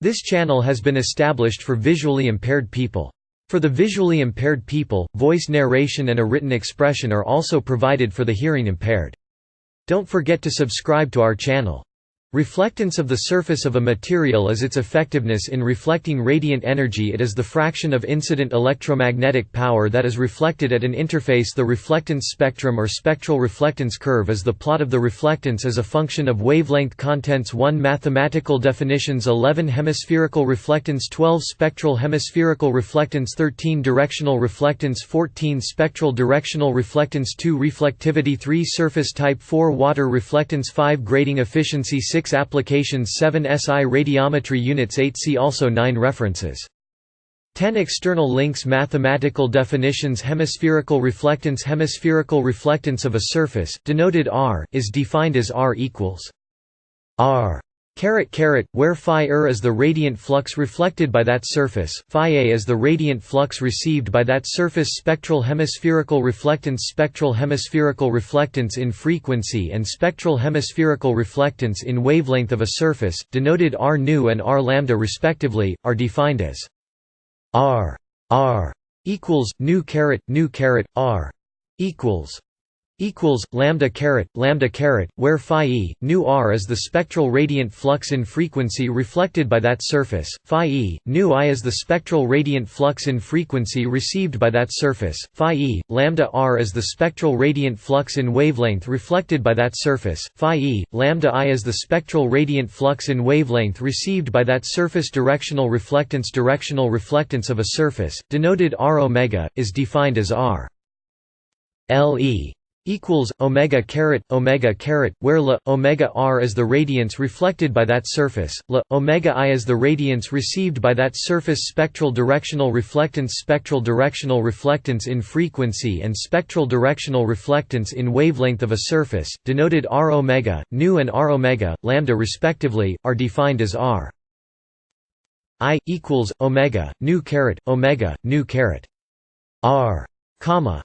This channel has been established for visually impaired people. For the visually impaired people, voice narration and a written expression are also provided for the hearing impaired. Don't forget to subscribe to our channel. Reflectance of the surface of a material is its effectiveness in reflecting radiant energy. It is the fraction of incident electromagnetic power that is reflected at an interface. The reflectance spectrum or spectral reflectance curve is the plot of the reflectance as a function of wavelength. Contents 1 Mathematical definitions 11 Hemispherical reflectance 12 Spectral hemispherical reflectance 13 Directional reflectance 14 Spectral directional reflectance 2 Reflectivity 3 Surface type 4 Water reflectance 5 Grating efficiency 6 Applications 7 SI Radiometry Units 8 See also 9 References 10 External links Mathematical definitions Hemispherical reflectance of a surface, denoted R, is defined as R equals R where phi is the radiant flux reflected by that surface, phi a is the radiant flux received by that surface. Spectral hemispherical reflectance in frequency and spectral hemispherical reflectance in wavelength of a surface, denoted R nu and R lambda respectively, are defined as R equals nu R equals lambda where phi e nu r is the spectral radiant flux in frequency reflected by that surface, phi e nu I is the spectral radiant flux in frequency received by that surface, phi e lambda r is the spectral radiant flux in wavelength reflected by that surface, phi e lambda I is the spectral radiant flux in wavelength received by that surface. Directional reflectance of a surface, denoted R omega, is defined as R Le equals omega where L omega r is the radiance reflected by that surface, L omega I is the radiance received by that surface. Spectral directional reflectance in frequency and spectral directional reflectance in wavelength of a surface, denoted R omega nu and R omega lambda respectively, are defined as R I equals omega nu R comma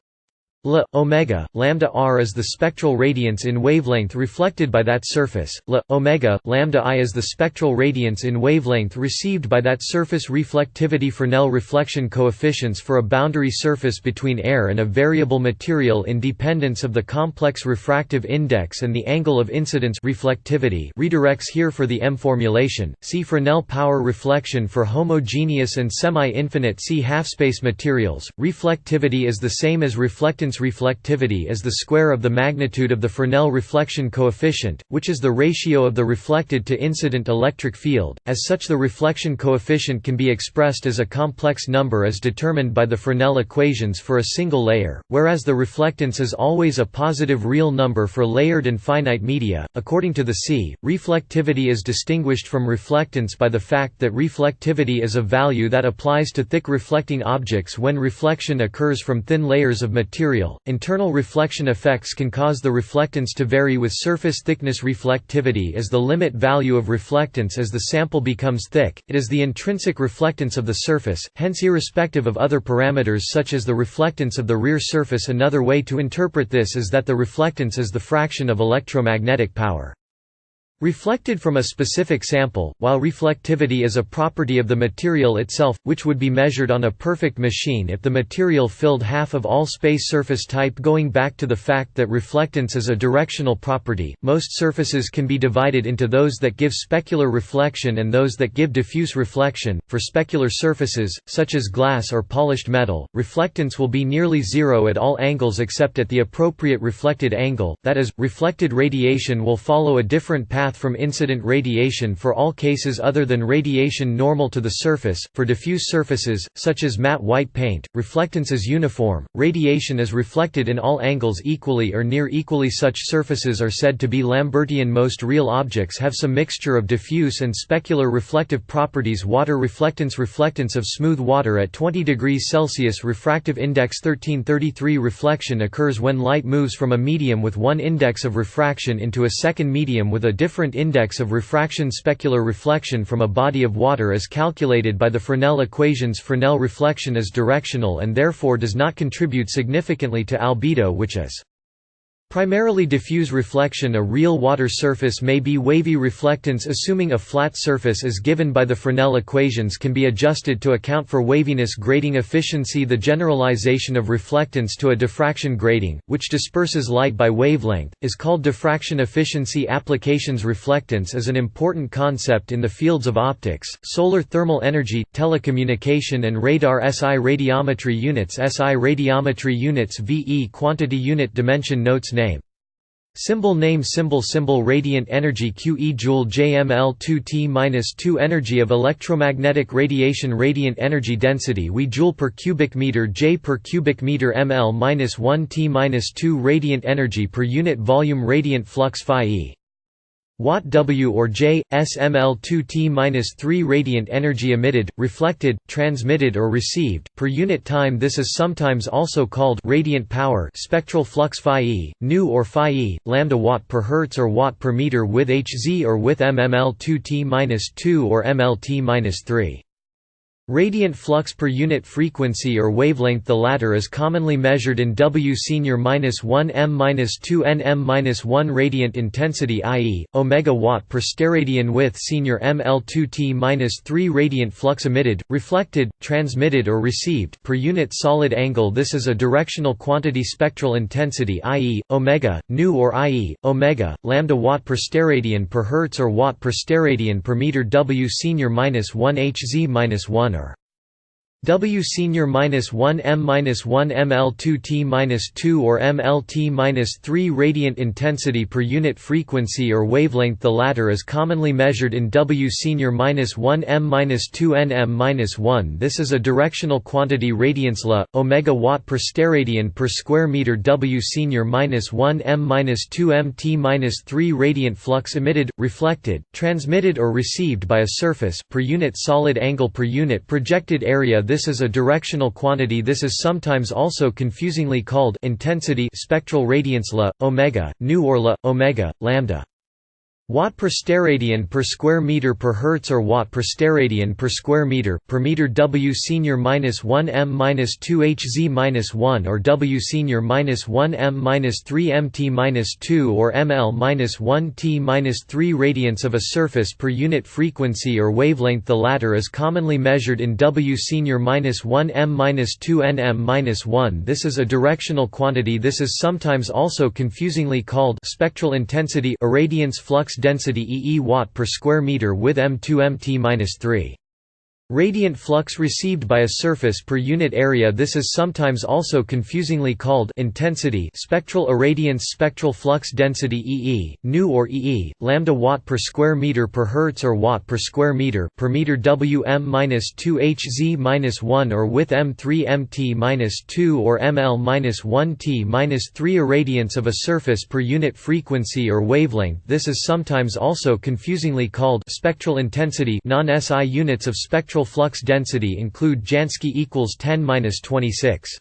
L omega lambda r is the spectral radiance in wavelength reflected by that surface, L omega lambda I is the spectral radiance in wavelength received by that surface. Reflectivity Fresnel reflection coefficients for a boundary surface between air and a variable material in dependence of the complex refractive index and the angle of incidence. Reflectivity redirects here for the M formulation. See Fresnel power reflection for homogeneous and semi-infinite C half-space materials. Reflectivity is the same as reflectance. Reflectivity is the square of the magnitude of the Fresnel reflection coefficient, which is the ratio of the reflected to incident electric field. As such, the reflection coefficient can be expressed as a complex number as determined by the Fresnel equations for a single layer, whereas the reflectance is always a positive real number for layered and finite media. According to the C, reflectivity is distinguished from reflectance by the fact that reflectivity is a value that applies to thick reflecting objects when reflection occurs from thin layers of material. Internal reflection effects can cause the reflectance to vary with surface thickness. Reflectivity is the limit value of reflectance as the sample becomes thick. It is the intrinsic reflectance of the surface, hence irrespective of other parameters such as the reflectance of the rear surface. Another way to interpret this is that the reflectance is the fraction of electromagnetic power reflected from a specific sample, while reflectivity is a property of the material itself, which would be measured on a perfect machine if the material filled half of all space. Surface type Going back to the fact that reflectance is a directional property, most surfaces can be divided into those that give specular reflection and those that give diffuse reflection. For specular surfaces, such as glass or polished metal, reflectance will be nearly zero at all angles except at the appropriate reflected angle, that is, reflected radiation will follow a different path from incident radiation for all cases other than radiation normal to the surface. For diffuse surfaces, such as matte white paint, reflectance is uniform, radiation is reflected in all angles equally or near equally. Such surfaces are said to be Lambertian. Most real objects have some mixture of diffuse and specular reflective properties. Water reflectance of smooth water at 20 degrees Celsius. Refractive index 1333. Reflection occurs when light moves from a medium with one index of refraction into a second medium with a different index of refraction. Specular reflection from a body of water is calculated by the Fresnel equations. Fresnel reflection is directional and therefore does not contribute significantly to albedo, which is Primarily diffuse reflection. A real water surface may be wavy. Reflectance, assuming a flat surface as given by the Fresnel equations, can be adjusted to account for waviness. Grating efficiency. The generalization of reflectance to a diffraction grating, which disperses light by wavelength, is called diffraction efficiency. Applications. Reflectance is an important concept in the fields of optics, solar thermal energy, telecommunication and radar. SI radiometry units. SI radiometry units. VE quantity unit dimension. Notes name symbol radiant energy QE joule JML 2T-2 energy of electromagnetic radiation radiant energy density We joule per cubic meter J per cubic meter ml-1 T-2 radiant energy per unit volume radiant flux phi E Watt W or J, SML2T-3 radiant energy emitted, reflected, transmitted or received, per unit time. This is sometimes also called radiant power. Spectral flux phi E, nu or phi E, lambda watt per hertz or watt per meter with Hz or with mmL2T-2 or MLT-3. Radiant flux per unit frequency or wavelength. The latter is commonly measured in W senior -1 m-2 nm-1 radiant intensity, i.e., omega watt per steradian with senior mL2T-3 radiant flux emitted, reflected, transmitted or received per unit solid angle. This is a directional quantity. Spectral intensity, i.e., omega, nu or i.e., omega, lambda watt per steradian per hertz or watt per steradian per meter. W senior -1 Hz-1 or W senior -1 m-1 ml2T-2 or MLT-3 radiant intensity per unit frequency or wavelength. The latter is commonly measured in W senior -1 m-2 nm-1. This is a directional quantity. Radiance La, omega watt per steradian per square meter. W senior -1 m-2 mt-3 radiant flux emitted, reflected, transmitted or received by a surface per unit solid angle per unit projected area. This is a directional quantity. This is sometimes also confusingly called intensity. Spectral radiance La, omega, nu or La, omega, lambda. Watt per steradian per square meter per hertz or watt per steradian per square meter per meter. W senior -1 m-2 Hz-1 or W senior -1 m-3 mt-2 or ml-1 T-3 radiance of a surface per unit frequency or wavelength. The latter is commonly measured in W senior -1 m-2 nm-1. This is a directional quantity. This is sometimes also confusingly called spectral intensity. Irradiance flux density EE watt per square meter with M2 mt-3. Radiant flux received by a surface per unit area. This is sometimes also confusingly called intensity. Spectral irradiance. Spectral flux density EE, nu or EE, lambda watt per square meter per hertz or watt per square meter per meter. WM-2 Hz-1 or with M3 mt-2 or ML-1 T-3 irradiance of a surface per unit frequency or wavelength. This is sometimes also confusingly called spectral intensity. Non-SI units of spectral flux density include Jansky equals 10-26.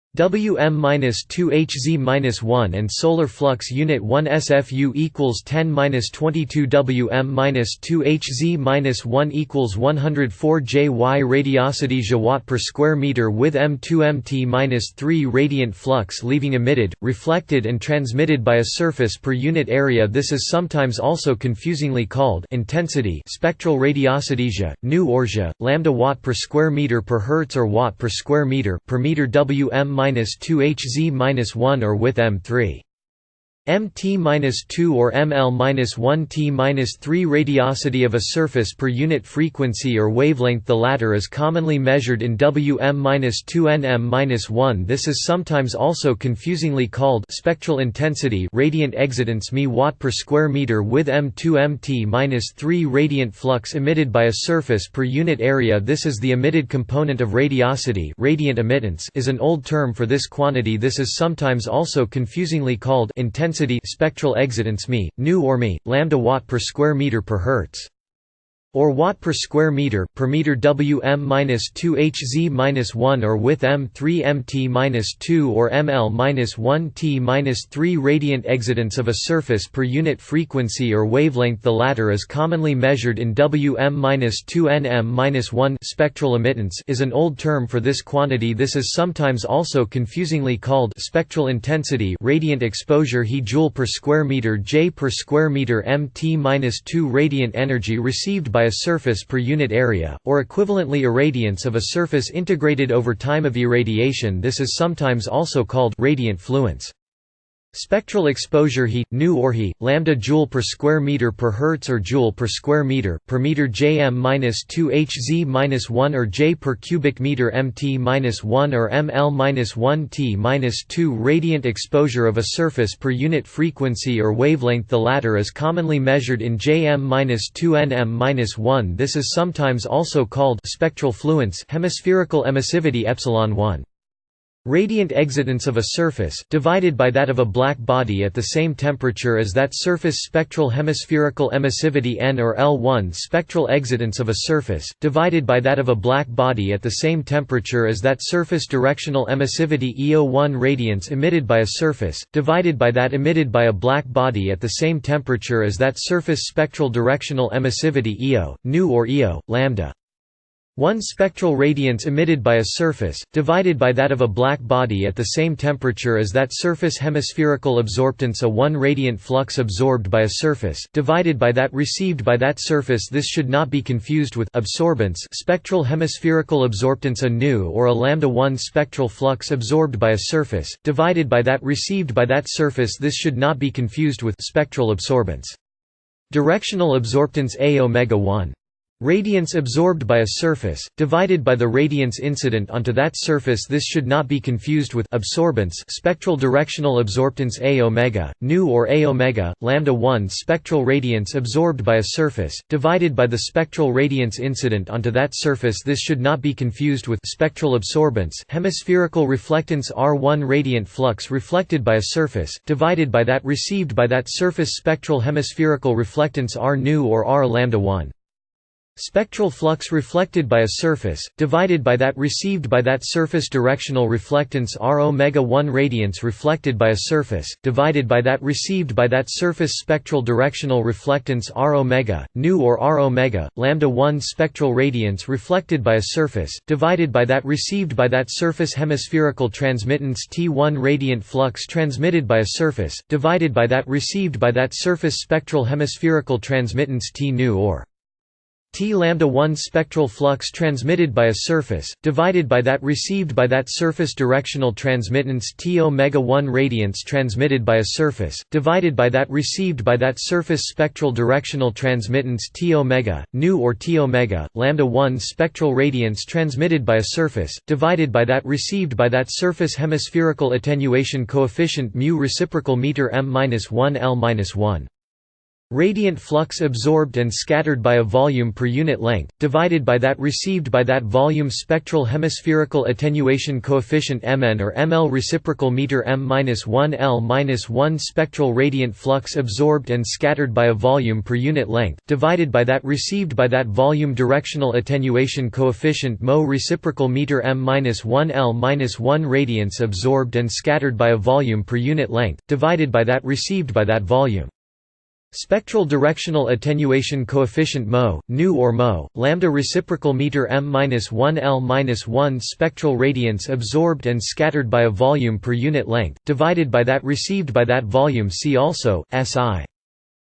WM-2 Hz-1 and solar flux unit 1 SFU equals 10-22. WM-2 Hz-1 equals 104 Jy radiosity J watt per square meter with M2 mt-3 radiant flux leaving emitted, reflected and transmitted by a surface per unit area. This is sometimes also confusingly called intensity. Spectral radiosity J, nu or J, lambda watt per square meter per hertz or watt per square meter per meter. WM-2 Hz-1 or with M3 mt-2 or ml-1 T-3 radiosity of a surface per unit frequency or wavelength. The latter is commonly measured in Wm-2 nm-1. This is sometimes also confusingly called spectral intensity. Radiant exitance Me watt per square meter with M2 mt-3 radiant flux emitted by a surface per unit area. This is the emitted component of radiosity. Radiant emittance is an old term for this quantity. This is sometimes also confusingly called intensity. Spectral exitance Me, nu or Me, lambda watt per square meter per hertz. or watt per square meter per meter Wm-2 Hz-1 or with m3 mt-2 or ml-1 t-3 radiant exitance of a surface per unit frequency or wavelength. The latter is commonly measured in Wm-2 Nm-1. Spectral immittance is an old term for this quantity. This is sometimes also confusingly called spectral intensity, radiant exposure, He joule per square meter, J per square meter, mt-2 radiant energy received by a surface per unit area, or equivalently irradiance of a surface integrated over time of irradiation. This is sometimes also called radiant fluence. Spectral exposure He, nu or He, lambda joule per square meter per hertz or joule per square meter Jm-2 Hz-1 or J per cubic meter mt-1 or ml-1 t-2 radiant exposure of a surface per unit frequency or wavelength. The latter is commonly measured in Jm-2 Nm-1. This is sometimes also called spectral fluence, hemispherical emissivity epsilon 1. Radiant exitance of a surface, divided by that of a black body at the same temperature as that surface. Spectral hemispherical emissivity N or L1. Spectral exitance of a surface, divided by that of a black body at the same temperature as that surface. Directional emissivity EO1. Radiance emitted by a surface, divided by that emitted by a black body at the same temperature as that surface. Spectral directional emissivity EO, nu or EO, lambda 1. Spectral radiance emitted by a surface, divided by that of a black body at the same temperature as that surface. Hemispherical absorptance A 1. Radiant flux absorbed by a surface, divided by that received by that surface. This should not be confused with absorbance. Spectral hemispherical absorptance A nu or a lambda 1. Spectral flux absorbed by a surface, divided by that received by that surface. This should not be confused with spectral absorbance. Directional absorptance A omega 1. Radiance absorbed by a surface, divided by the radiance incident onto that surface. This should not be confused with absorbance. Spectral directional absorptance A omega, nu or A omega, lambda 1. Spectral radiance absorbed by a surface, divided by the spectral radiance incident onto that surface. This should not be confused with spectral absorbance. Hemispherical reflectance R1. Radiant flux reflected by a surface, divided by that received by that surface. Spectral hemispherical reflectance R nu or R lambda 1. Spectral flux reflected by a surface, divided by that received by that surface. Directional reflectance R omega 1. Radiance reflected by a surface, divided by that received by that surface. Spectral directional reflectance R omega, nu or R omega, lambda 1. Spectral radiance reflected by a surface, divided by that received by that surface. Hemispherical transmittance T1. Radiant flux transmitted by a surface, divided by that received by that surface. Spectral hemispherical transmittance T nu or T lambda 1. Spectral flux transmitted by a surface, divided by that received by that surface. Directional transmittance T omega 1. Radiance transmitted by a surface, divided by that received by that surface. Spectral directional transmittance T omega, nu or T omega, lambda 1. Spectral radiance transmitted by a surface, divided by that received by that surface. Hemispherical attenuation coefficient mu reciprocal meter m-1 L-1. Radiant flux absorbed and scattered by a volume per unit length, divided by that received by that volume. Spectral hemispherical attenuation coefficient Mn or ml reciprocal meter m-1 L-1. Spectral radiant flux absorbed and scattered by a volume per unit length, divided by that received by that volume. Directional attenuation coefficient Mo reciprocal meter m-1 L-1. Radiance absorbed and scattered by a volume per unit length, divided by that received by that volume. Spectral directional attenuation coefficient Mo, nu or Mo, lambda reciprocal meter m-1 L-1. Spectral radiance absorbed and scattered by a volume per unit length, divided by that received by that volume. See also, SI.